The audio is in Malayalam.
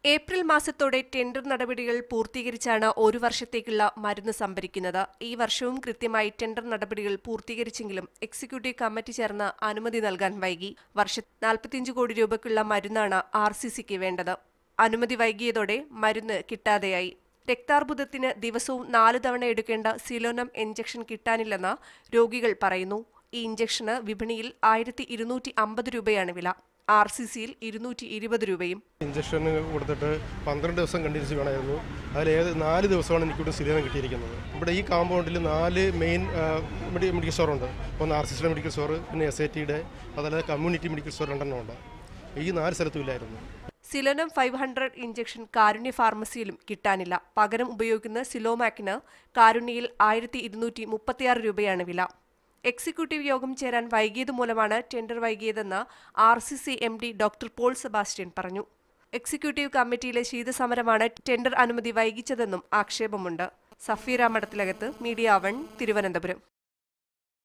ഏപ്രിൽ മാസത്തോടെ ടെൻഡർ നടപടികൾ പൂർത്തീകരിച്ചാണ് ഒരു വർഷത്തേക്കുള്ള മരുന്ന് സംഭരിക്കുന്നത്. ഈ വർഷവും കൃത്യമായി ടെൻഡർ നടപടികൾ പൂർത്തീകരിച്ചെങ്കിലും എക്സിക്യൂട്ടീവ് കമ്മിറ്റി ചേർന്ന് അനുമതി നൽകാൻ വൈകി. വർഷത്തിൽ 45 കോടി രൂപയ്ക്കുള്ള മരുന്നാണ് RCCക്ക് വേണ്ടത്. അനുമതി വൈകിയതോടെ മരുന്ന് കിട്ടാതെയായി. രക്താർബുദത്തിന് ദിവസവും 4 തവണ എടുക്കേണ്ട സിലോനം ഇഞ്ചക്ഷൻ കിട്ടാനില്ലെന്ന് രോഗികൾ പറയുന്നു. ഈ ഇഞ്ചക്ഷന് വിപണിയിൽ 1250 രൂപയാണ് വില. RCCയിൽ 220 രൂപയും. ഇഞ്ചക്ഷൻ കൊടുത്തിട്ട് 12 ദിവസം കണ്ടിന്യൂസ് വേണമായിരുന്നു. അതിൽ 4 ദിവസമാണ് എനിക്കിവിടെ സിലോനം കിട്ടിയിരിക്കുന്നത്. ഇവിടെ ഈ കോമ്പൗണ്ടിൽ 4 മെയിൻ മെഡിക്കൽ സ്റ്റോറുണ്ട്. ഒന്ന് RCCയുടെ മെഡിക്കൽ സ്റ്റോർ, പിന്നെ SATയുടെ, അതല്ലാതെ കമ്മ്യൂണിറ്റി മെഡിക്കൽ സ്റ്റോർ 2 ഉണ്ട്. ഈ 4 സ്ഥലത്തും ഇല്ലായിരുന്നു. സിലോനം 500 ഇഞ്ചക്ഷൻ കാരുണ്യ ഫാർമസിയിലും കിട്ടാനില്ല. പകരം ഉപയോഗിക്കുന്ന സിലോമാക്കിന് കാരുണ്യയിൽ 1236 രൂപയാണ് വില. എക്സിക്യൂട്ടീവ് യോഗം ചേരാൻ വൈകിയതുമൂലമാണ് ടെൻഡർ വൈകിയതെന്ന് RCC MD doctor Paul Sebastian പറഞ്ഞു. എക്സിക്യൂട്ടീവ് കമ്മിറ്റിയിലെ ശീതസമരമാണ് ടെൻഡർ അനുമതി വൈകിച്ചതെന്നും ആക്ഷേപമുണ്ട്. സഫീറ മഠത്തിലകത്ത്, മീഡിയ 1, തിരുവനന്തപുരം.